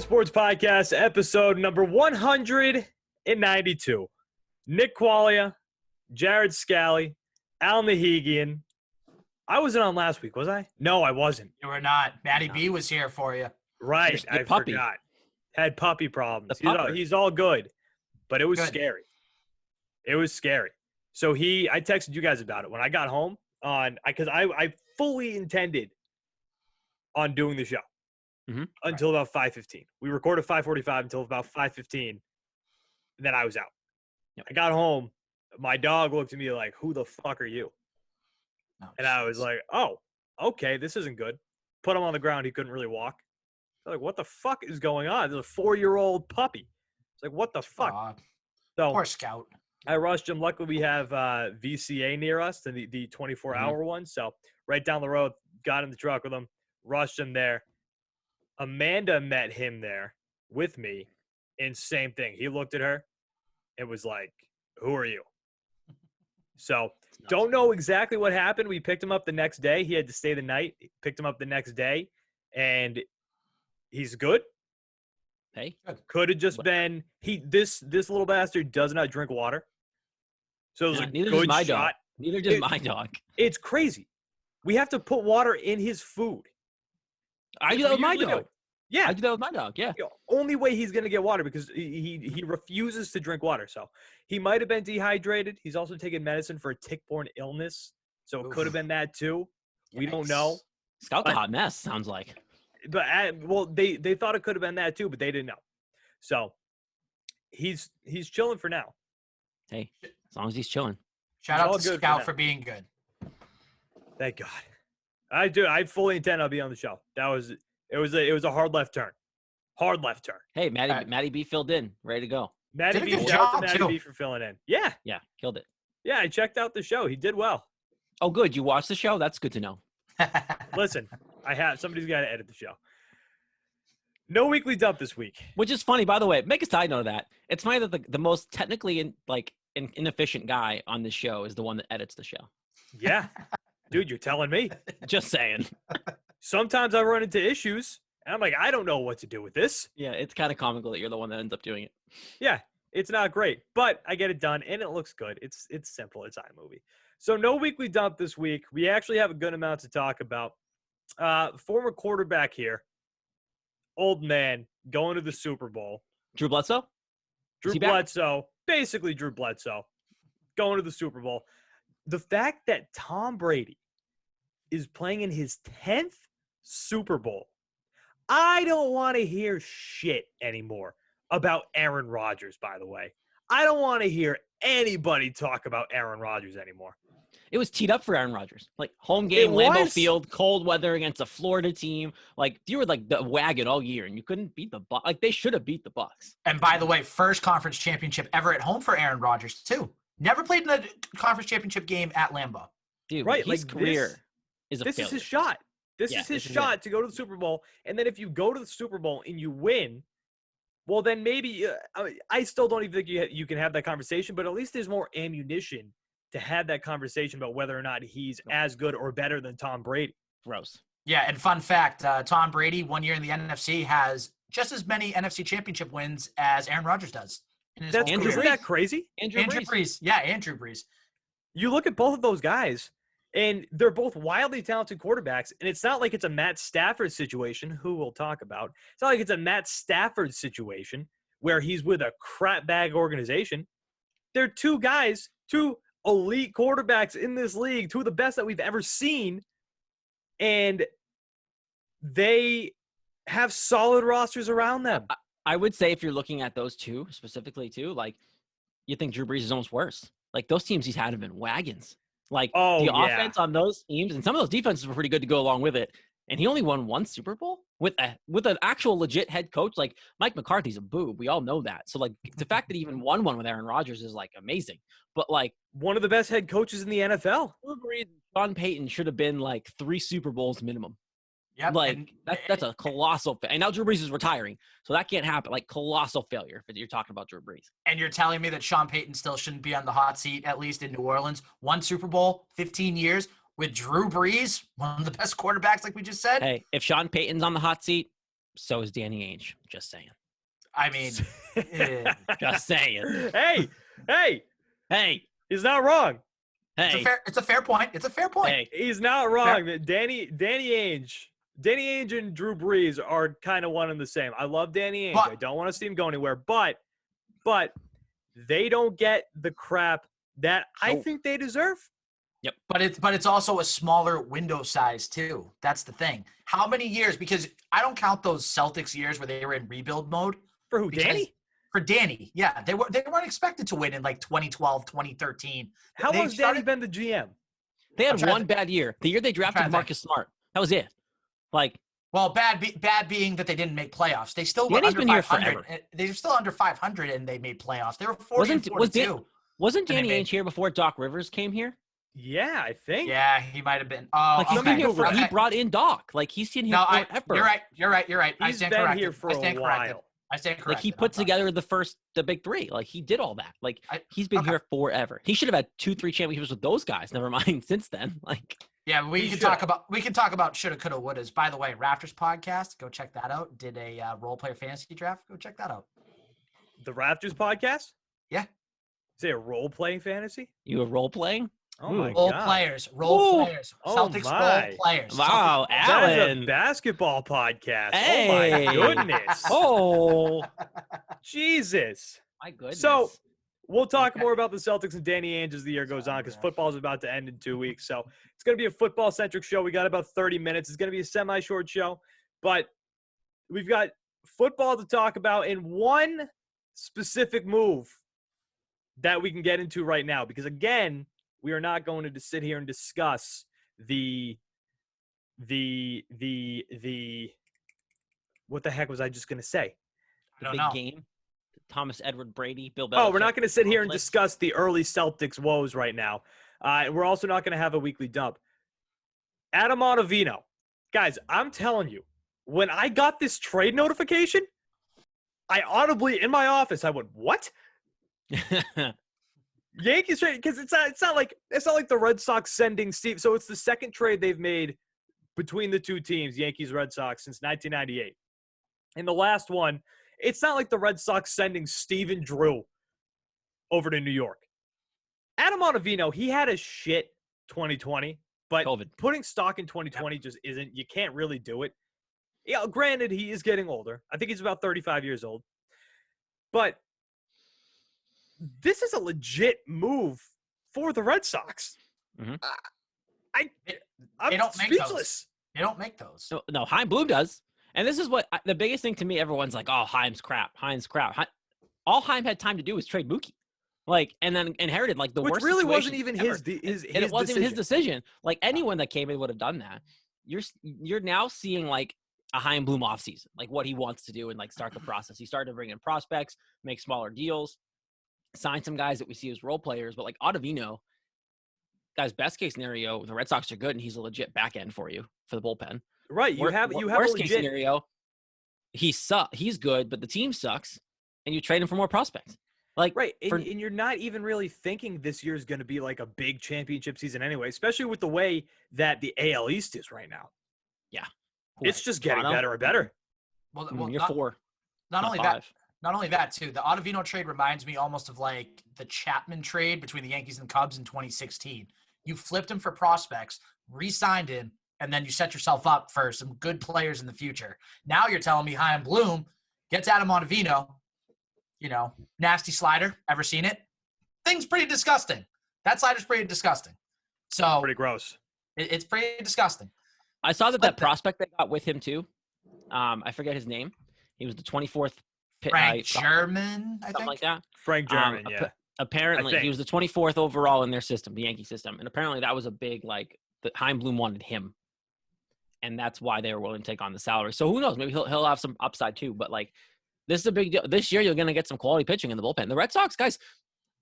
Sports Podcast, episode number 192. Nick Qualia, Jared Scally, Al Nahigian. I wasn't on last week, was I? No, I wasn't. You were not. Matty B was here for you. Right, I forgot. Had puppy problems. He's all good, but it was scary. It was scary. So I texted you guys about it when I got home because I fully intended on doing the show. Until about 5:15. We recorded 5:45 until about 5:15. Then I was out. Yep. I got home. My dog looked at me like, "Who the fuck are you?" And I was like, "Oh, okay, this isn't good." Put him on the ground. He couldn't really walk. I was like, what the fuck is going on? There's a 4-year-old puppy. It's like, what the fuck? So poor Scout. I rushed him. Luckily, we have VCA near us, the 24-hour one. So right down the road, got in the truck with him, rushed him there. Amanda met him there with me, and same thing. He looked at her and was like, "Who are you?" So don't know exactly what happened. We picked him up the next day. He had to stay the night. Picked him up the next day, and he's good. Hey, could have just been this little bastard does not drink water. So it was neither does my dog. Neither does my dog. It's crazy. We have to put water in his food. I do that with my dog. Yeah. I do that with my dog, yeah. The only way he's going to get water because he refuses to drink water. So he might have been dehydrated. He's also taking medicine for a tick-borne illness. So it could have been that too. We don't know. Scout's a hot mess, sounds like. But they thought it could have been that too, but they didn't know. So he's chilling for now. Hey, as long as he's chilling. Shout out to Scout for being good. Thank God. I do. I fully intend on being on the show. It was a hard left turn. Hard left turn. Hey, Matty B filled in, ready to go. Matty B, shout out to Matty B for filling in. Yeah. Yeah, killed it. Yeah, I checked out the show. He did well. Oh, good. You watched the show? That's good to know. Listen, somebody's got to edit the show. No weekly dump this week. Which is funny, by the way. Make a side note of that. It's funny that the most technically inefficient guy on this show is the one that edits the show. Yeah. Dude, you're telling me. Just saying. Sometimes I run into issues, and I'm like, I don't know what to do with this. Yeah, it's kind of comical that you're the one that ends up doing it. Yeah, it's not great, but I get it done, and it looks good. It's simple. It's iMovie. So no weekly dump this week. We actually have a good amount to talk about. Former quarterback here, old man, going to the Super Bowl. Drew Bledsoe? Basically Drew Bledsoe, going to the Super Bowl. The fact that Tom Brady is playing in his 10th Super Bowl, I don't want to hear shit anymore about Aaron Rodgers, by the way. I don't want to hear anybody talk about Aaron Rodgers anymore. It was teed up for Aaron Rodgers. Like, home game, Lambeau Field, cold weather against a Florida team. Like, you were like the wagon all year, and you couldn't beat the Bucs. Like, they should have beat the Bucs. And by the way, first conference championship ever at home for Aaron Rodgers, too. Never played in a conference championship game at Lambeau. Dude, right, his career is a failure. This is his shot. This is his shot to go to the Super Bowl. And then if you go to the Super Bowl and you win, well, then maybe I still don't even think you can have that conversation, but at least there's more ammunition to have that conversation about whether or not he's as good or better than Tom Brady. Gross. Yeah, and fun fact, Tom Brady, 1 year in the NFC, has just as many NFC Championship wins as Aaron Rodgers does. Isn't that crazy? Andrew Brees. Yeah, Andrew Brees. You look at both of those guys, and they're both wildly talented quarterbacks, and it's not like it's a Matt Stafford situation, who we'll talk about. It's not like it's a Matt Stafford situation where he's with a crap bag organization. They're two elite quarterbacks in this league, two of the best that we've ever seen, and they have solid rosters around them. I would say if you're looking at those two specifically too, like, you think Drew Brees is almost worse. Like, those teams he's had have been wagons. Like, the offense on those teams, and some of those defenses were pretty good to go along with it. And he only won one Super Bowl with an actual legit head coach. Like, Mike McCarthy's a boob. We all know that. So, like, the fact that he even won one with Aaron Rodgers is, like, amazing. But, like, one of the best head coaches in the NFL. Sean Payton should have been, like, 3 Super Bowls minimum. Yep. Like, that's a colossal – and now Drew Brees is retiring, so that can't happen. Like, colossal failure if you're talking about Drew Brees. And you're telling me that Sean Payton still shouldn't be on the hot seat, at least in New Orleans? 1 Super Bowl, 15 years with Drew Brees, one of the best quarterbacks, like we just said? Hey, if Sean Payton's on the hot seat, So is Danny Ainge. Just saying. I mean, just saying. Hey, he's not wrong. Hey, it's a fair point. It's a fair point. Hey, he's not wrong. Danny Ainge and Drew Brees are kind of one and the same. I love Danny Ainge. I don't want to see him go anywhere, but they don't get the crap that I think they deserve. Yep. But it's also a smaller window size too. That's the thing. How many years? Because I don't count those Celtics years where they were in rebuild mode. For who, Danny? For Danny, yeah. They weren't expected to win in like 2012, 2013. How long has Danny been the GM? They had one bad year. The year they drafted Marcus Smart. That was it. Well, bad being that they didn't make playoffs. They still were Danny's under been 500. here forever. They were still under 500 and they made playoffs. They were 40-42. Wasn't Danny Ainge here before Doc Rivers came here? Yeah, I think. Yeah, he might have been. Oh, he's been here he brought in Doc. He's seen here forever. You're right. He's been here for a while. I stand corrected. He put together the big three. He did all that. He's been here forever. He should have had 2-3 championships with those guys. Never mind since then. Yeah, we can talk about shoulda, coulda, wouldas. By the way, Raptors Podcast, go check that out. Did a role player fantasy draft. Go check that out. The Raptors Podcast? Yeah. Is it a role playing fantasy? You a role playing? Oh my role God. Players. Celtics role players. Wow, That Alan. is a basketball podcast. Hey. Oh my goodness. Oh. Jesus. My goodness. So we'll talk more about the Celtics and Danny Ainge as the year goes on because football is about to end in 2 weeks. So it's going to be a football-centric show. We got about 30 minutes. It's going to be a semi-short show. But we've got football to talk about in one specific move that we can get into right now. Because, again, we are not going to sit here and discuss the what the heck was I just going to say? The big game. Thomas Edward Brady, Bill Belichick. Oh, we're not going to sit here and discuss the early Celtics woes right now. And we're also not going to have a weekly dump. Adam Ottavino. Guys, I'm telling you, when I got this trade notification, I audibly, in my office, I went, what? Yankees trade, because it's not like the Red Sox sending Steve. So it's the second trade they've made between the two teams, Yankees, Red Sox, since 1998. And the last one, it's not like the Red Sox sending Steven Drew over to New York. Adam Ottavino, he had a shit 2020, but COVID. Putting stock in 2020 just isn't. You can't really do it. Yeah, granted, he is getting older. I think he's about 35 years old. But this is a legit move for the Red Sox. Mm-hmm. I'm they don't speechless. Make those. They don't make those. No, Chaim Bloom does. And this is what the biggest thing to me, everyone's like, oh, Chaim's crap. All Chaim had time to do was trade Mookie. And then inherited the Which worst really situation wasn't even ever. his And it wasn't even his decision. Anyone that came in would have done that. You're now seeing a Chaim Bloom offseason, what he wants to do and start the process. He started to bring in prospects, make smaller deals, sign some guys that we see as role players. But Ottavino, guys, best case scenario, the Red Sox are good and he's a legit back end for you for the bullpen. Right. You have worst a legit case scenario. He's good, but the team sucks, and you trade him for more prospects. Right, and you're not even really thinking this year is going to be a big championship season anyway, especially with the way that the AL East is right now. Yeah, it's just getting better and better. Well, you're four. Not only that, too. The Ottavino trade reminds me almost of the Chapman trade between the Yankees and Cubs in 2016. You flipped him for prospects, re-signed him, and then you set yourself up for some good players in the future. Now you're telling me Chaim Bloom gets Adam Ottavino, nasty slider. Ever seen it? Thing's pretty disgusting. That slider's pretty disgusting. So pretty gross. It's pretty disgusting. I saw that prospect they got with him too. I forget his name. He was the 24th pick. Frank German, I think. Something like that. Frank German, yeah. Apparently, he was the 24th overall in their system, the Yankee system. And apparently that was a big, the Chaim Bloom wanted him. And that's why they were willing to take on the salary. So who knows? Maybe he'll have some upside too. But this is a big deal. This year you're going to get some quality pitching in the bullpen. The Red Sox guys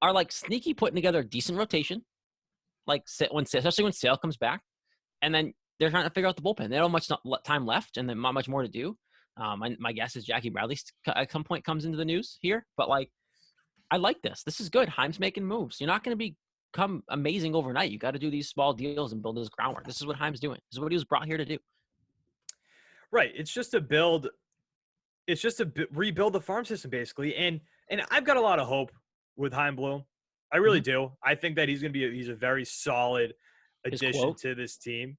are sneaky putting together a decent rotation. Especially when Sale comes back, and then they're trying to figure out the bullpen. They don't have much time left, and then not much more to do. My guess is Jackie Bradley at some point comes into the news here. But I like this. This is good. Chaim's making moves. You're not going to become amazing overnight. You got to do these small deals and build this groundwork. This is what Chaim's doing. This is what he was brought here to do. Right. It's just to build It's just to rebuild the farm system, basically. And I've got a lot of hope with Chaim Bloom. I really do. I think that he's going to be he's a very solid addition to this team.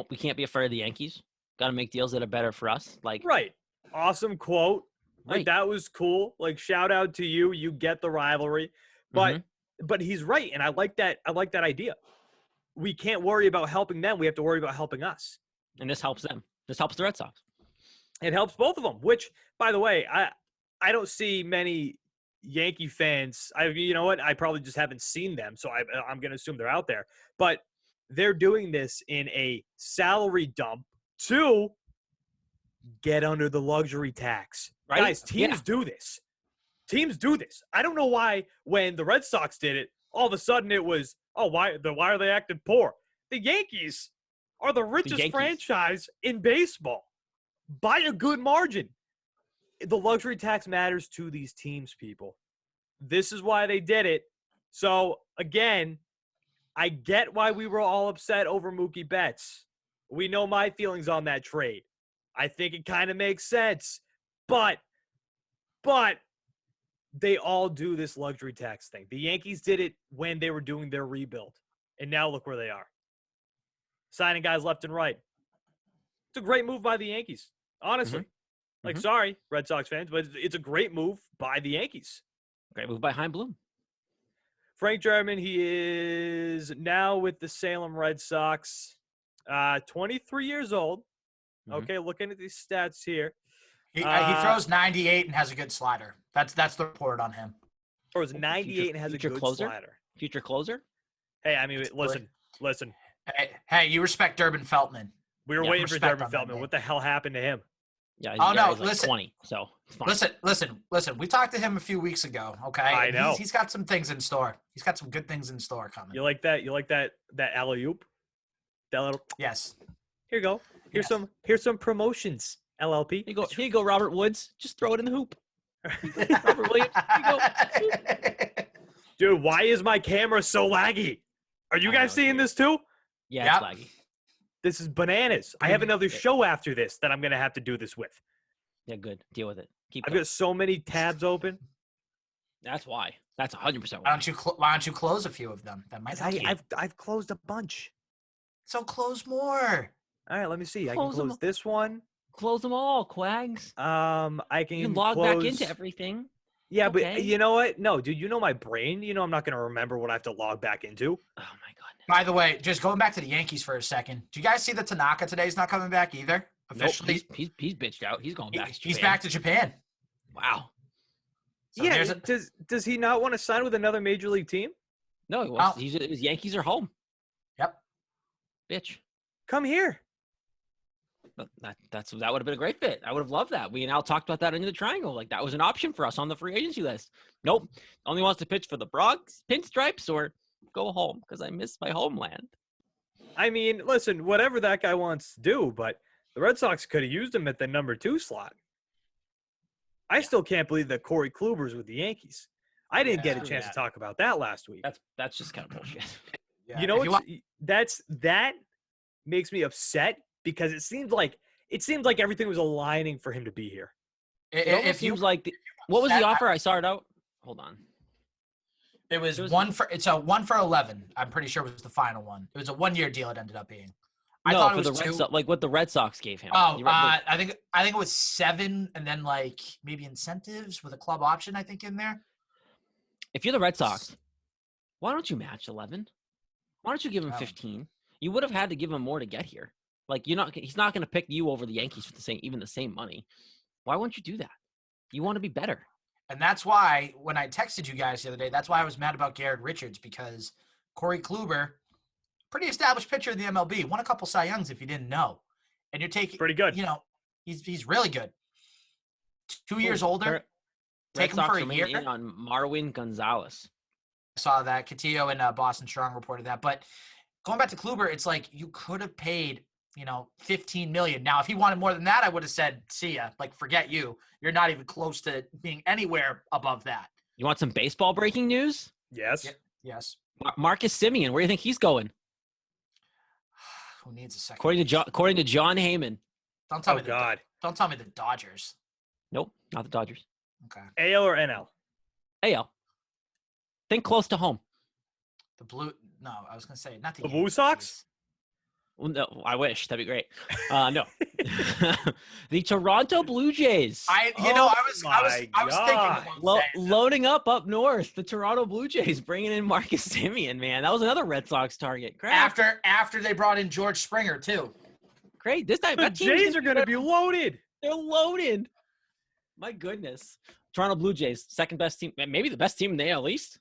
We can't be afraid of the Yankees. Got to make deals that are better for us. Right. Awesome quote. Like, that was cool. Like, shout out to you. You get the rivalry. But he's right. And I like that idea. We can't worry about helping them. We have to worry about helping us. And this helps them. This helps the Red Sox. It helps both of them, which, by the way, I don't see many Yankee fans. You know what? I probably just haven't seen them, so I'm going to assume they're out there. But they're doing this in a salary dump to get under the luxury tax. Right? Guys, teams do this. Teams do this. I don't know why when the Red Sox did it, all of a sudden it was, why are they acting poor? The Yankees are the richest franchise in baseball by a good margin. The luxury tax matters to these teams, people. This is why they did it. So, again, I get why we were all upset over Mookie Betts. We know my feelings on that trade. I think it kind of makes sense. But they all do this luxury tax thing. The Yankees did it when they were doing their rebuild. And now look where they are. Signing guys left and right. It's a great move by the Yankees, honestly. Sorry, Red Sox fans, but it's a great move by the Yankees. Great move by Chaim Bloom. Frank German, he is now with the Salem Red Sox, 23 years old. Okay, looking at these stats here. He throws 98 and has a good slider. That's the report on him. Throws 98 and has a good slider. Future closer? Hey, I mean, listen. Hey, you respect Durbin Feltman. We were waiting for Durbin Feltman. What the hell happened to him? Yeah, he's 20, so it's fine. Listen. We talked to him a few weeks ago, okay? I know. He's got some things in store. He's got some good things in store coming. You like that? You like that alley-oop? That little... Yes. Here you go. Here's some promotions, LLP. Here you go, Robert Woods. Just throw it in the hoop. Robert Williams. Here you go. Dude, why is my camera so laggy? Are you guys seeing this too? Yeah, it's laggy. This is bananas. I have another show after this that I'm going to have to do this with. Yeah, good. Deal with it. I've got so many tabs open. That's why. That's 100% why. Why don't you close a few of them? That might help. I've closed a bunch. So close more. All right, let me see. I can close this one. Close them all, Quags. I can you can log back into everything. Yeah, but you know what? No, dude, you know my brain. You know I'm not going to remember what I have to log back into. Oh, my goodness. By the way, just going back to the Yankees for a second. Do you guys see that Tanaka today's not coming back either? Officially? Nope, he's bitched out. He's going back to Japan. He's back to Japan. Wow. So yeah, does he not want to sign with another major league team? No, he wants. His Yankees are home. Yep. Bitch. Come here. But that would have been a great fit. I would have loved that. We and Al talked about that in the triangle. Like, that was an option for us on the free agency list. Nope. Only wants to pitch for the Bronx, Pinstripes, or go home because I miss my homeland. I mean, listen, whatever that guy wants to do, but the Red Sox could have used him at the number 2 slot. I still can't believe that Corey Kluber's with the Yankees. I didn't get a chance to talk about that last week. That's just kind of bullshit. You know what? That makes me upset because it seemed like everything was aligning for him to be here. What was the offer? I saw it out. Hold on. It was 1 for 11. I'm pretty sure it was the final one. It was a 1-year deal. It ended up being. I thought it was the Red Sox, like what the Red Sox gave him. Oh, I think it was 7, and then like maybe incentives with a club option. I think in there. If you're the Red Sox, why don't you match 11? Why don't you give him 15? You would have had to give him more to get here. Like he's not going to pick you over the Yankees for the same money. Why won't you do that? You want to be better. And that's why when I texted you guys the other day, that's why I was mad about Garrett Richards, because Corey Kluber, pretty established pitcher in the MLB, won a couple Cy Youngs if you didn't know. And you're taking pretty good. You know, he's really good. 2 years older. Take him for a year. In on Marwin Gonzalez. I saw that. Catillo and Boston Strong reported that. But going back to Kluber, it's like you could have paid, $15 million. Now, if he wanted more than that, I would have said, see ya. Like, forget you. You're not even close to being anywhere above that. You want some baseball breaking news? Yes. Yes. Marcus Semien, where do you think he's going? Who needs a second? According to John Heyman. Don't tell me the Dodgers. Nope, not the Dodgers. Okay. AL or NL? AL. Think close to home. No, I was going to say not the Blue Sox. Well, no, I wish. That'd be great. No. The Toronto Blue Jays. I was thinking about loading up north. The Toronto Blue Jays bringing in Marcus Semien, man. That was another Red Sox target. Great. After they brought in George Springer, too. Great. This time the Jays are going to be loaded. They're loaded. My goodness. Toronto Blue Jays, second best team, maybe the best team in the AL East.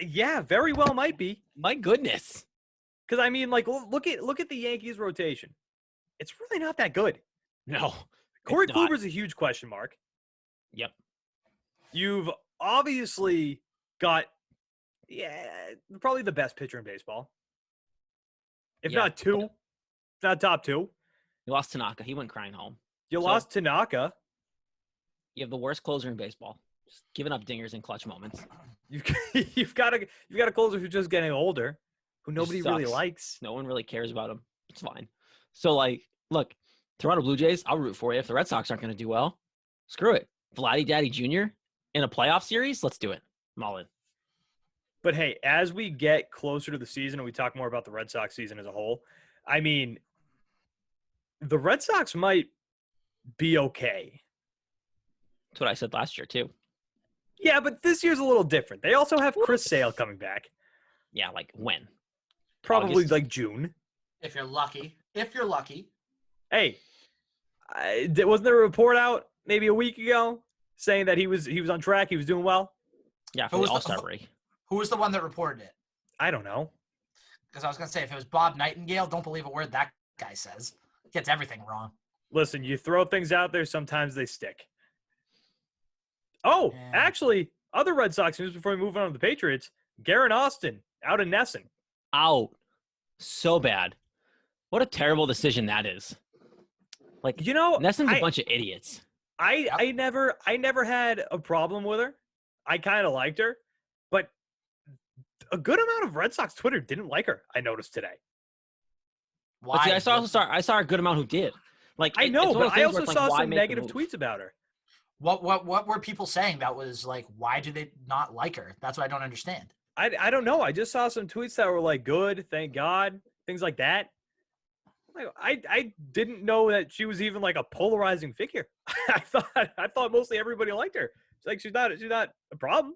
Yeah, very well might be. My goodness. Because, I mean, like, look at the Yankees' rotation. It's really not that good. No. Corey Kluber's a huge question mark. Yep. You've obviously got, probably the best pitcher in baseball. If not top two. You lost Tanaka. He went crying home. You lost Tanaka. You have the worst closer in baseball. Just giving up dingers in clutch moments. You've got a closer who's just getting older. Who nobody really likes. No one really cares about him. It's fine. So, like, look, Toronto Blue Jays, I'll root for you. If the Red Sox aren't going to do well, screw it. Vladdy Daddy Jr. in a playoff series, let's do it. I'm all in. But, hey, as we get closer to the season and we talk more about the Red Sox season as a whole, I mean, the Red Sox might be okay. That's what I said last year, too. Yeah, but this year's a little different. They also have Chris Sale coming back. Yeah, like when? Probably August? Like June. If you're lucky. Hey, wasn't there a report out maybe a week ago saying that he was on track, he was doing well? Yeah, for the All-Star break. Who was the one that reported it? I don't know. Because I was going to say, if it was Bob Nightingale, don't believe a word that guy says. He gets everything wrong. Listen, you throw things out there, sometimes they stick. Oh, actually, other Red Sox news before we move on to the Patriots. Garrett Austin out in Nesson. Out. So bad. What a terrible decision that is. Like, Nesson's a bunch of idiots. I never had a problem with her. I kind of liked her, but a good amount of Red Sox Twitter didn't like her. I noticed today. Why? But see, I saw a good amount who did. Like, I know, but I also saw some negative tweets about her. What were people saying that was like, why do they not like her? That's what I don't understand. I don't know. I just saw some tweets that were like, good, thank God, things like that. I didn't know that she was even like a polarizing figure. I thought mostly everybody liked her. She's not a problem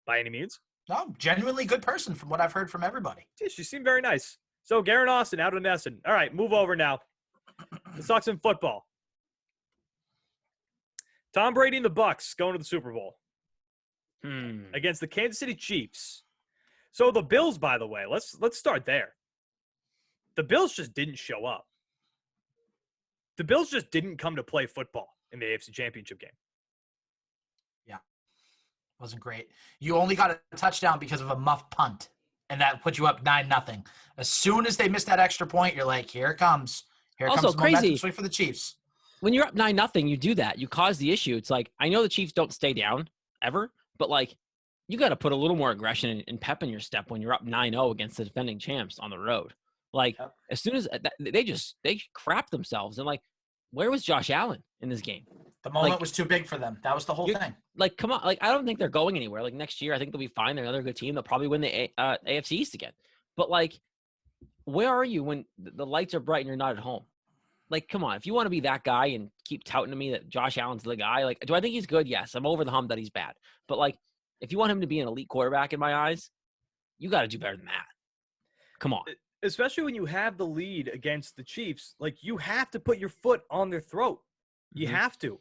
by any means. No, genuinely good person from what I've heard from everybody. Yeah, she seemed very nice. So Garrett Austin out of Nesson. All right, move over now. The Sox in football. Tom Brady and the Bucs going to the Super Bowl against the Kansas City Chiefs. So the Bills, by the way, let's start there. The Bills just didn't show up. The Bills just didn't come to play football in the AFC Championship game. Yeah, wasn't great. You only got a touchdown because of a muff punt, and that put you up 9-0. As soon as they missed that extra point, you're like, here it comes. Here also, comes the crazy. momentum swing for the Chiefs. When you're up 9-0, you do that. You cause the issue. It's like, I know the Chiefs don't stay down ever, but like, you got to put a little more aggression and pep in your step when you're up 9-0 against the defending champs on the road. Like, as soon as they crap themselves. And like, where was Josh Allen in this game? The moment was too big for them. That was the whole thing. Like, come on. Like, I don't think they're going anywhere. Like, next year, I think they'll be fine. They're another good team. They'll probably win the AFC East again. But like, where are you when the lights are bright and you're not at home? Like, come on. If you want to be that guy and keep touting to me that Josh Allen's the guy, like, do I think he's good? Yes. I'm over the hump that he's bad. But like, if you want him to be an elite quarterback in my eyes, you got to do better than that. Come on. Especially when you have the lead against the Chiefs, like, you have to put your foot on their throat. You have to.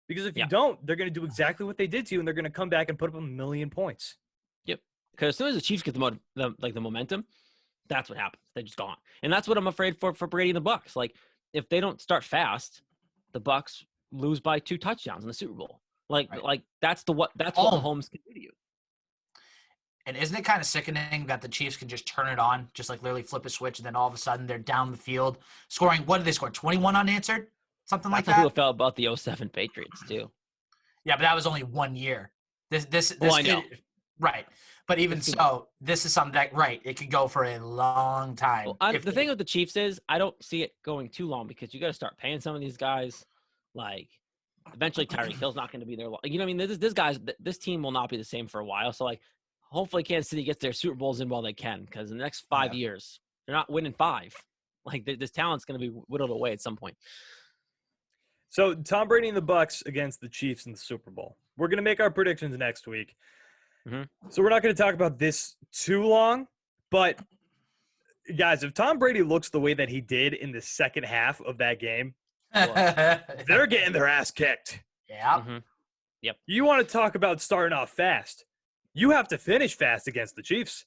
Because if you don't, they're going to do exactly what they did to you, and they're going to come back and put up 1 million points. Yep. Because as soon as the Chiefs get the momentum, that's what happens. They're just gone. And that's what I'm afraid for Brady and the Bucs. Like, if they don't start fast, the Bucs lose by 2 touchdowns in the Super Bowl. Like that's what Mahomes can do to you. And isn't it kind of sickening that the Chiefs can just turn it on, just like literally flip a switch, and then all of a sudden they're down the field scoring? What did they score? 21 unanswered? Something like that? That's how people felt about the 07 Patriots too. Yeah, but that was only 1 year. This I know. Right. But even so, this is something that, it could go for a long time. Well, the thing with the Chiefs is I don't see it going too long because you got to start paying some of these guys. Like, Eventually, Tyreek Hill's not going to be there. You know what I mean? This team will not be the same for a while. So, like, hopefully Kansas City gets their Super Bowls in while they can, because in the next 5 years, they're not winning 5. Like, this talent's going to be whittled away at some point. So, Tom Brady and the Bucs against the Chiefs in the Super Bowl. We're going to make our predictions next week. Mm-hmm. So, we're not going to talk about this too long. But, guys, if Tom Brady looks the way that he did in the second half of that game, they're getting their ass kicked. Yeah. Mm-hmm. Yep. You want to talk about starting off fast. You have to finish fast against the Chiefs.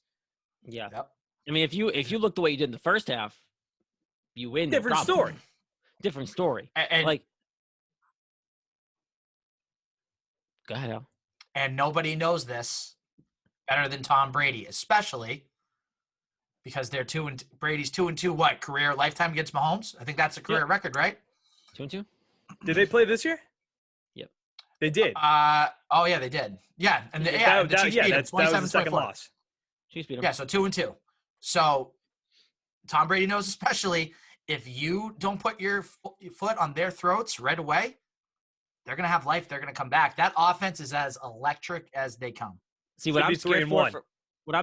Yeah. Yep. I mean, if you look the way you did in the first half, you win. Different story. Different story. And like, go ahead, Al. And nobody knows this better than Tom Brady, especially because Brady's 2-2. What career lifetime against Mahomes? I think that's a career record, right? 2-2. Did they play this year? Yep. They did. Oh yeah, they did. Yeah, and the Chiefs beat them. That was the second loss. Chiefs beat them. Yeah, so 2-2. So Tom Brady knows, especially if you don't put your foot on their throats right away, they're gonna have life. They're gonna come back. That offense is as electric as they come. See, what I'm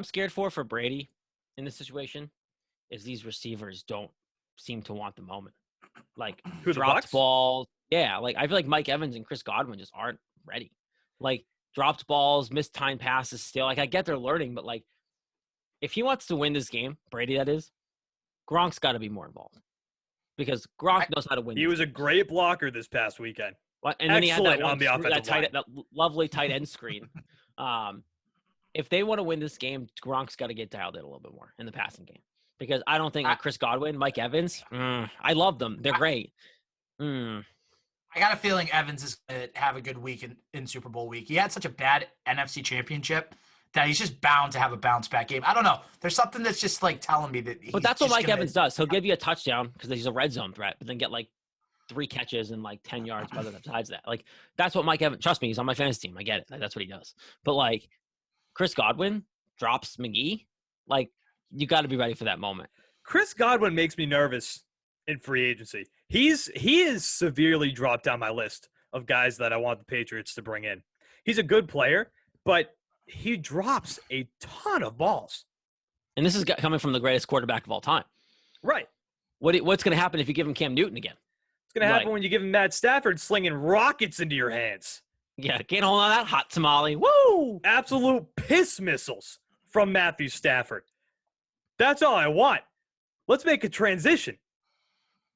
scared for Brady in this situation is these receivers don't seem to want the moment. Like, dropped balls. Yeah, like I feel like Mike Evans and Chris Godwin just aren't ready. Like, dropped balls, missed time passes still. Like, I get they're learning, but like, if he wants to win this game, Brady that is, Gronk's got to be more involved. Because Gronk knows how to win. He was a great blocker this past weekend. And then he had that, on the offensive line. that lovely tight end screen. If they want to win this game, Gronk's got to get dialed in a little bit more in the passing game. Because I don't think Chris Godwin, Mike Evans, I love them. They're great. I got a feeling Evans is going to have a good week in Super Bowl week. He had such a bad NFC Championship that he's just bound to have a bounce-back game. I don't know. There's something that's just, like, telling me that he's But that's what Mike Evans does. He'll give you a touchdown because he's a red zone threat, but then get, like, 3 catches and, like, 10 yards besides that. Like, that's what Mike Evans – trust me, he's on my fantasy team. I get it. Like, that's what he does. But, like, Chris Godwin drops McGee. Like, you got to be ready for that moment. Chris Godwin makes me nervous in free agency. He is severely dropped down my list of guys that I want the Patriots to bring in. He's a good player, but he drops a ton of balls. And this is coming from the greatest quarterback of all time. Right. What's going to happen if you give him Cam Newton again? It's going to happen when you give him Matt Stafford slinging rockets into your hands. Yeah, can't hold on that hot tamale. Woo! Absolute piss missiles from Matthew Stafford. That's all I want. Let's make a transition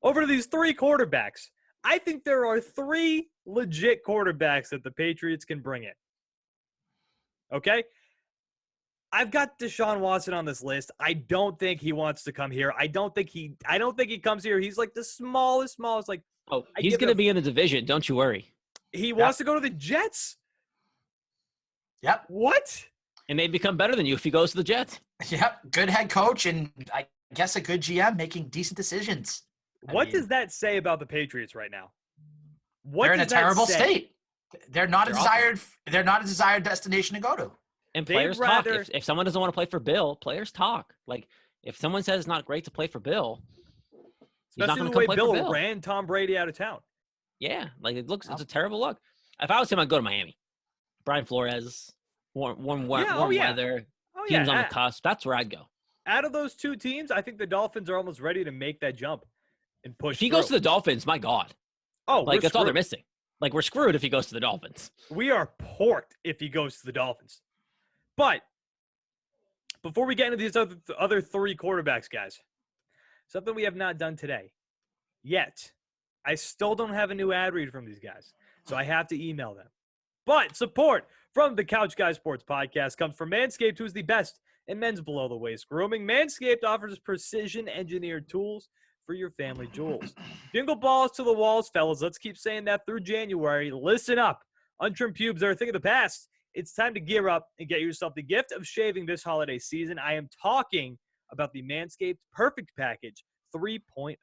over to these 3 quarterbacks. I think there are 3 legit quarterbacks that the Patriots can bring in. Okay? I've got Deshaun Watson on this list. I don't think he wants to come here. I don't think he comes here. He's like the smallest. Like, he's going to be in the division. Don't you worry. He wants to go to the Jets. Yep. What? And they become better than you if he goes to the Jets. Yep. Good head coach and I guess a good GM making decent decisions. What does that say about the Patriots right now? They're in a terrible state. They're not a desired destination to go to. And players talk. If someone doesn't want to play for Bill, players talk. Like, if someone says it's not great to play for Bill, he's not going to come play for Bill. Bill ran Tom Brady out of town. Yeah, like it's a terrible look. If I was him, I'd go to Miami. Brian Flores, warm weather, teams on the cusp. That's where I'd go. Out of those 2 teams, I think the Dolphins are almost ready to make that jump and push. If he goes to the Dolphins, my God. Like, that's all they're missing. Like, we're screwed if he goes to the Dolphins. We are porked if he goes to the Dolphins. But before we get into these other 3 quarterbacks, guys, something we have not done today yet. I still don't have a new ad read from these guys, so I have to email them. But support from the Couch Guy Sports Podcast comes from Manscaped, who's the best in men's below-the-waist grooming. Manscaped offers precision-engineered tools for your family jewels. Jingle balls to the walls, fellas. Let's keep saying that through January. Listen up. Untrimmed pubes are a thing of the past. It's time to gear up and get yourself the gift of shaving this holiday season. I am talking about the Manscaped Perfect Package 3.0.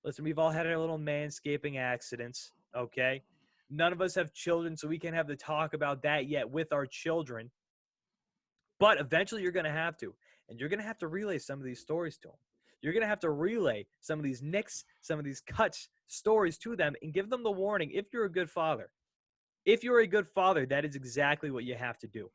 Listen, we've all had our little manscaping accidents, okay? None of us have children, so we can't have the talk about that yet with our children. But eventually you're going to have to. And you're going to have to relay some of these stories to them. you're going to have to relay some of these nicks, some of these cuts, stories to them and give them the warning if you're a good father. If you're a good father, that is exactly what you have to do.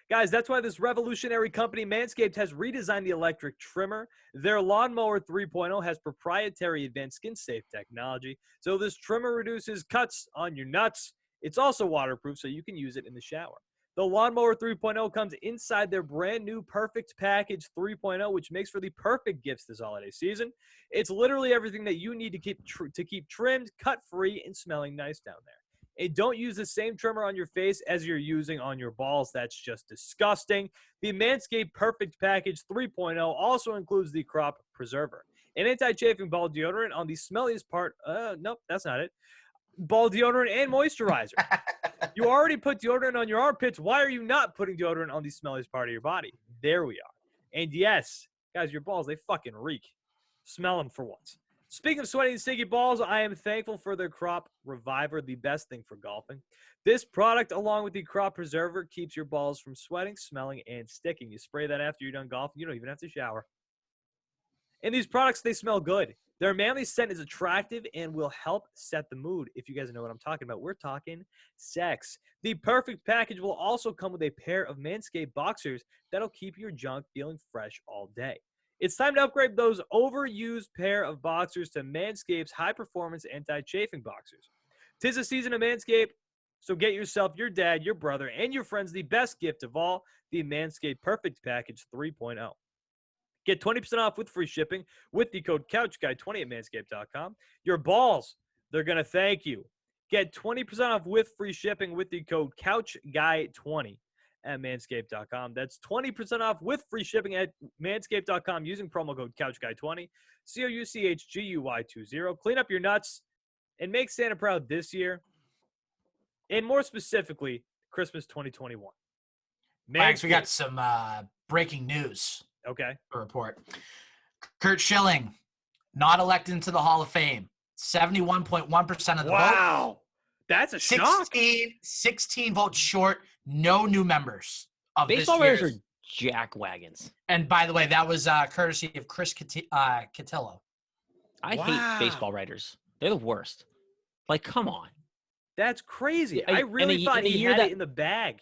Guys, that's why this revolutionary company, Manscaped, has redesigned the electric trimmer. Their Lawnmower 3.0 has proprietary advanced skin-safe technology. So this trimmer reduces cuts on your nuts. It's also waterproof, so you can use it in the shower. The Lawnmower 3.0 comes inside their brand new Perfect Package 3.0, which makes for the perfect gifts this holiday season. It's literally everything that you need to keep trimmed, cut-free, and smelling nice down there. And don't use the same trimmer on your face as you're using on your balls. That's just disgusting. The Manscaped Perfect Package 3.0 also includes the Crop Preserver, an anti-chafing ball deodorant on the smelliest part. Nope, that's not it. Ball deodorant and moisturizer. You already put deodorant on your armpits. Why are you not putting deodorant on the smelliest part of your body? There we are. And yes, guys, your balls, they fucking reek. Smell them for once. Speaking of sweaty and sticky balls, I am thankful for their Crop Reviver, the best thing for golfing. This product, along with the Crop Preserver, keeps your balls from sweating, smelling, and sticking. You spray that after you're done golfing. You don't even have to shower. And these products, they smell good. Their manly scent is attractive and will help set the mood. If you guys know what I'm talking about, we're talking sex. The Perfect Package will also come with a pair of Manscaped boxers that'll keep your junk feeling fresh all day. It's time to upgrade those overused pair of boxers to Manscaped's high-performance anti-chafing boxers. 'Tis the season of Manscaped, so get yourself, your dad, your brother, and your friends the best gift of all, the Manscaped Perfect Package 3.0. Get 20% off with free shipping with the code CouchGuy20 at manscaped.com. Your balls, they're going to thank you. Get 20% off with free shipping with the code CouchGuy20 at manscaped.com. That's 20% off with free shipping at manscaped.com using promo code CouchGuy20, CouchGuy20. Clean up your nuts and make Santa proud this year, and more specifically, Christmas 2021. Max, we got some breaking news. Okay. To report. Curt Schilling, not elected into the Hall of Fame. 71.1% of the vote. Wow. That's a shock. 16 votes short. No new members of baseball this year's. writers are jack wagons. And by the way, that was courtesy of Chris Cotillo. I hate baseball writers. They're the worst. Like, come on. That's crazy. I really thought he had it in the bag.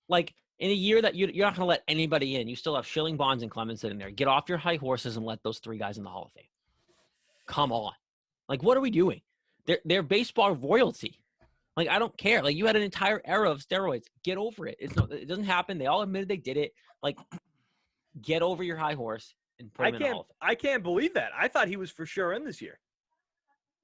Like, in a year that you're not going to let anybody in, you still have Schilling, Bonds, and Clemens sitting there. Get off your high horses and let those three guys in the Hall of Fame. Come on. Like, what are we doing? They're baseball royalty. Like, I don't care. Like, you had an entire era of steroids. Get over it. It doesn't happen. They all admitted they did it. Like, get over your high horse and put him in the Hall of Fame. I can't believe that. I thought he was for sure in this year,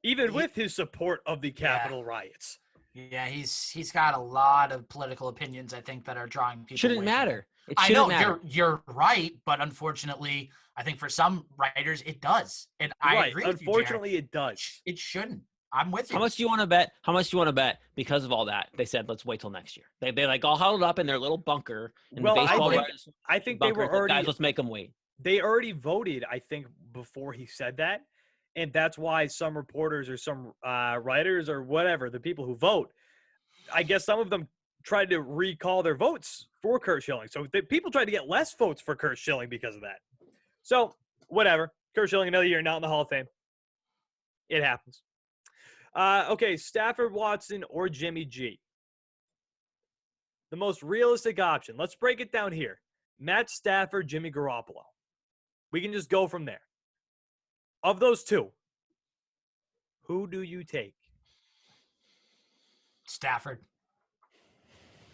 even with his support of the Capitol riots. Yeah, he's got a lot of political opinions, I think, that are drawing people. Shouldn't matter. It shouldn't matter. You're right, but unfortunately, I think for some writers it does. And I agree with you, unfortunately, it does. It shouldn't. I'm with you. How much do you want to bet? How much do you want to bet? Because of all that, they said, let's wait till next year. They like all huddled up in their little bunker. In the baseball I think they were already. Guys, let's make them wait. They already voted, I think, before he said that. And that's why some reporters or some writers or whatever, the people who vote, I guess some of them tried to recall their votes for Curt Schilling. So people tried to get less votes for Curt Schilling because of that. So, whatever. Curt Schilling, another year, not in the Hall of Fame. It happens. Okay, Stafford, Watson, or Jimmy G. The most realistic option. Let's break it down here. Matt Stafford, Jimmy Garoppolo. We can just go from there. Of those two, who do you take? Stafford.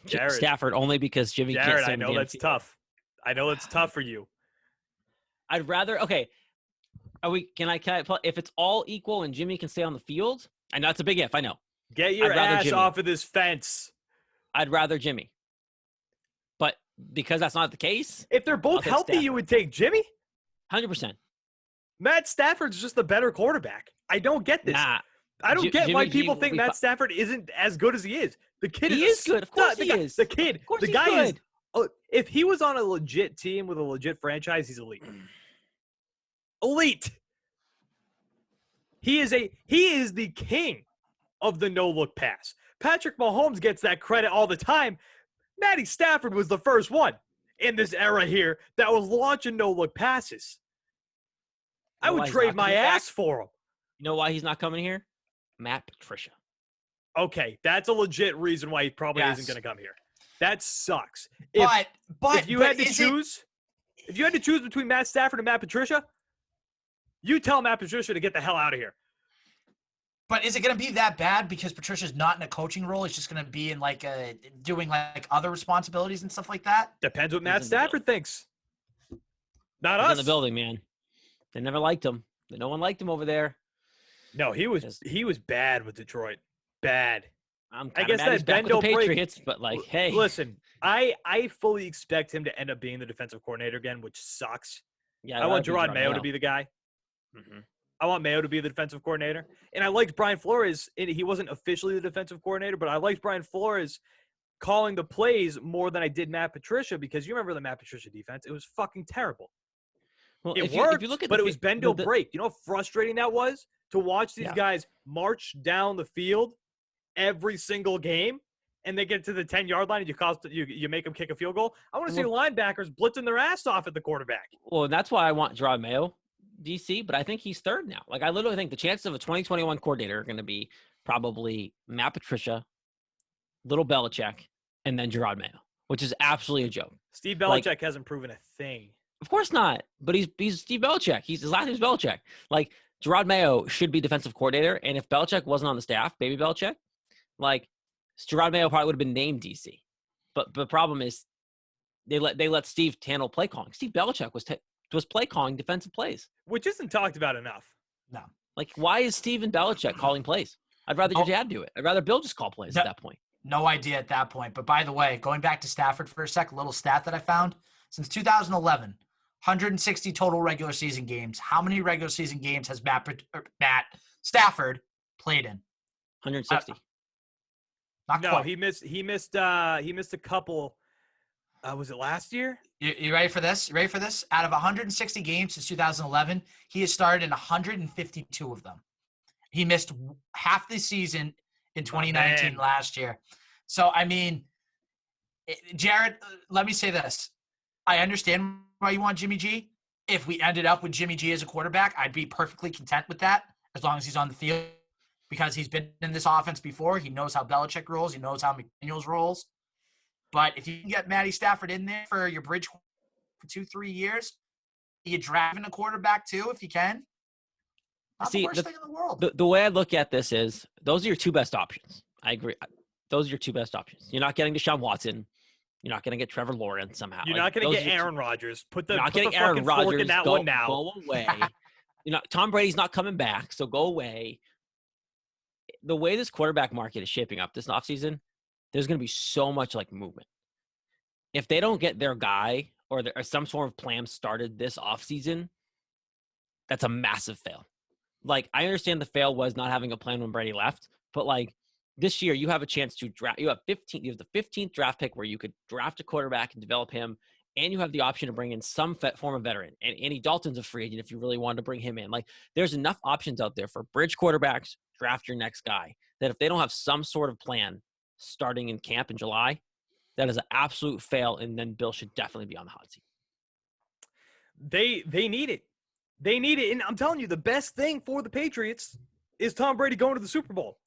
Jared. Stafford, only because Jimmy can't Jared, stay I know that's tough. I know it's tough for you. I'd rather, okay. Can I if it's all equal and Jimmy can stay on the field? I know it's a big if, I know. Get your ass off of this fence. I'd rather Jimmy. But because that's not the case. If they're both healthy, you would take Jimmy? 100%. Matt Stafford's just the better quarterback. I don't get this. Nah. I don't get why people think Matt Stafford isn't as good as he is. The kid is good. Of course he is. The kid. The guy is. If he was on a legit team with a legit franchise, he's elite. Elite. He is the king of the no-look pass. Patrick Mahomes gets that credit all the time. Matty Stafford was the first one in this era here that was launching no-look passes. I would trade my ass for him. You know why he's not coming here? Matt Patricia. Okay, that's a legit reason why he probably isn't going to come here. That sucks. But if you had to choose between Matt Stafford and Matt Patricia, you tell Matt Patricia to get the hell out of here. But is it going to be that bad because Patricia's not in a coaching role? He's just going to be in doing other responsibilities and stuff like that? Depends what Matt Stafford thinks. Not us. In the building, man. They never liked him. No one liked him over there. No, he was bad with Detroit. Bad. I guess that's back with the Patriots, but hey. Listen, I fully expect him to end up being the defensive coordinator again, which sucks. Yeah, I want Gerard Mayo to be the guy. Mm-hmm. I want Mayo to be the defensive coordinator. And I liked Brian Flores. He wasn't officially the defensive coordinator, but I liked Brian Flores calling the plays more than I did Matt Patricia, because you remember the Matt Patricia defense. It was fucking terrible. Well, it worked, if you look at but it was bend don't break. You know how frustrating that was to watch these guys march down the field every single game, and they get to the 10-yard line and you make them kick a field goal. I want to see linebackers blitzing their ass off at the quarterback. Well, that's why I want Gerard Mayo, DC, but I think he's third now. I literally think the chances of a 2021 coordinator are going to be probably Matt Patricia, Little Belichick, and then Gerard Mayo, which is absolutely a joke. Steve Belichick hasn't proven a thing. Of course not, but he's Steve Belichick. His last name is Belichick. Gerard Mayo should be defensive coordinator, and if Belichick wasn't on the staff, baby Belichick, Gerard Mayo probably would have been named DC. But the problem is they let Steve handle play calling. Steve Belichick was play calling defensive plays, which isn't talked about enough. No, why is Steven Belichick calling plays? I'd rather your dad do it. I'd rather Bill just call plays at that point. No idea at that point. But by the way, going back to Stafford for a sec, a little stat that I found since 2011. 160 total regular season games. How many regular season games has Matt Stafford played in? 160. Not no, quite. He missed a couple. Was it last year? You ready for this? Out of 160 games since 2011, he has started in 152 of them. He missed half the season in 2019 last year. So, Jared, let me say this. I understand why you want Jimmy G. If we ended up with Jimmy G as a quarterback, I'd be perfectly content with that as long as he's on the field, because he's been in this offense before. He knows how Belichick rolls. He knows how McDaniels rolls. But if you can get Matty Stafford in there for your bridge for 2-3 years, you drafting a quarterback too if you can. Not the worst thing in the world. The way I look at this is those are your two best options. I agree. Those are your two best options. You're not getting Deshaun Watson. You're not going to get Trevor Lawrence somehow. You're not going to get Aaron Rodgers. Put the fucking fork in that one now. Go away. Tom Brady's not coming back, so go away. The way this quarterback market is shaping up this offseason, there's going to be so much movement. If they don't get their guy or some sort of plan started this offseason, that's a massive fail. I understand the fail was not having a plan when Brady left, but this year, you have a chance to draft. You have the 15th draft pick where you could draft a quarterback and develop him, and you have the option to bring in some form of veteran. And Andy Dalton's a free agent if you really wanted to bring him in. There's enough options out there for bridge quarterbacks. Draft your next guy. That if they don't have some sort of plan starting in camp in July, that is an absolute fail. And then Bill should definitely be on the hot seat. They need it. They need it. And I'm telling you, the best thing for the Patriots is Tom Brady going to the Super Bowl.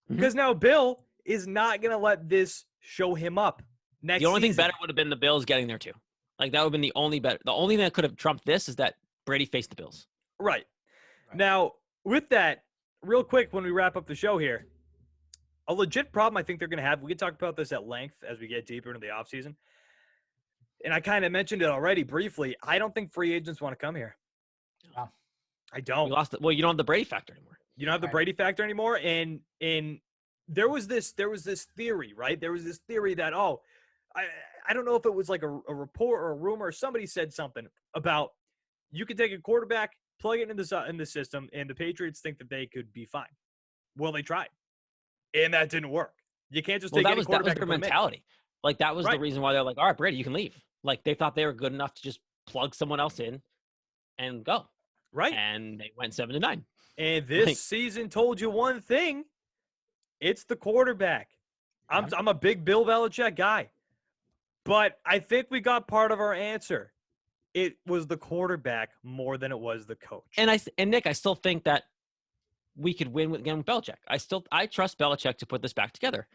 Because now Bill is not going to let this show him up next season. The only thing better would have been the Bills getting there too. That would have been the only better. The only thing that could have trumped this is that Brady faced the Bills. Right. Now, with that, real quick when we wrap up the show here, a legit problem I think they're going to have, we can talk about this at length as we get deeper into the offseason, and I kind of mentioned it already briefly, I don't think free agents want to come here. Wow. I don't. You don't have the Brady factor anymore. You don't have the Brady factor anymore, and there was this theory, right? There was this theory that I don't know if it was a report or a rumor. Or somebody said something about you could take a quarterback, plug it in the system, and the Patriots think that they could be fine. Well, they tried, and that didn't work. You can't just take any quarterback. That was their mentality. That was the reason why they're all right, Brady, you can leave. They thought they were good enough to just plug someone else in and go. Right. And they went 7-9. And this season told you one thing. It's the quarterback. I'm a big Bill Belichick guy. But I think we got part of our answer. it was the quarterback more than it was the coach. And Nick, I still think that we could win again with Belichick. I trust Belichick to put this back together.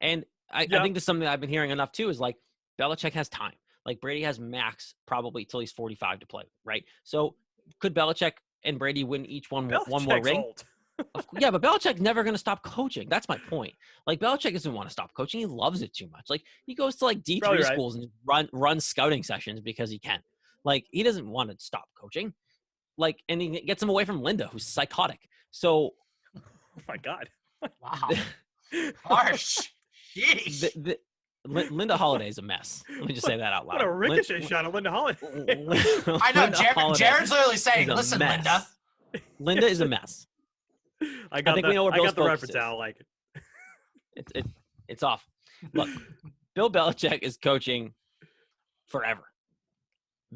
And I think this is something that I've been hearing enough too, is like Belichick has time. Like Brady has max probably till he's 45 to play, right? So could Belichick and Brady win each one more ring? Old. Yeah, but Belichick's never going to stop coaching. That's my point. Like Belichick doesn't want to stop coaching. He loves it too much. Like he goes to like D3 schools and run scouting sessions because he can. Like he doesn't want to stop coaching. Like, and he gets him away from Linda, who's psychotic. So, oh my God, wow, harsh. Jeez. Linda Holiday's a mess. Let me just say that out loud. What a ricochet shot at Linda Holiday. I know. Jared's literally saying, "Listen, Linda." Linda is a mess. I think we know where Bill's the reference. I like it. It's off. Look, Bill Belichick is coaching forever.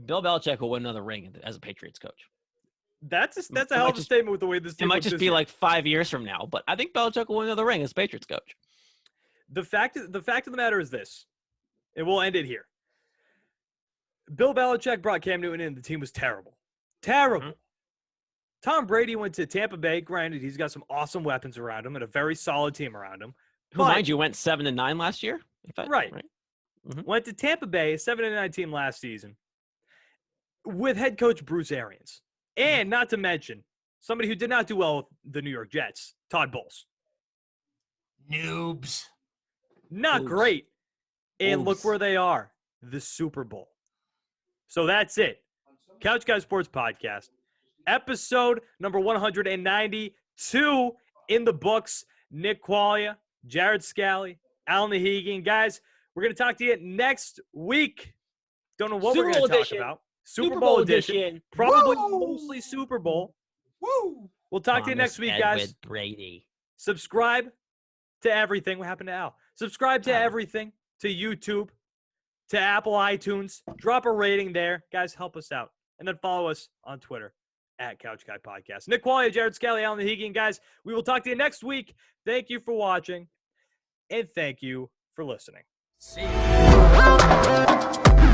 Bill Belichick will win another ring as a Patriots coach. That's a hell of a statement with the way this team. It might just be like 5 years from now, but I think Belichick will win another ring as Patriots coach. The fact of the matter is this, and we'll end it here. Bill Belichick brought Cam Newton in. The team was terrible. Terrible. Mm-hmm. Tom Brady went to Tampa Bay. Granted, he's got some awesome weapons around him and a very solid team around him. Who, mind you, went 7-9 last year? Right. Mm-hmm. Went to Tampa Bay, 7-9 team last season, with head coach Bruce Arians. And not to mention, somebody who did not do well with the New York Jets, Todd Bowles. Noobs. Not great. And look where they are, the Super Bowl. So that's it. Couch Guy Sports Podcast. Episode number 192 in the books. Nick Quaglia, Jared Scally, Alan Nahegan. Guys, we're going to talk to you next week. Don't know what we're going to talk about. Super Bowl edition. Probably mostly Super Bowl. Woo! We'll talk to you next week, guys. With Brady. Subscribe to everything. What happened to Al? Subscribe to everything. To YouTube. To Apple iTunes. Drop a rating there. Guys, help us out. And then follow us on Twitter at Couch Guy Podcast. Nick Quaglia, Jared Scally, Alan Nahegan. Guys, we will talk to you next week. Thank you for watching. And thank you for listening. See you.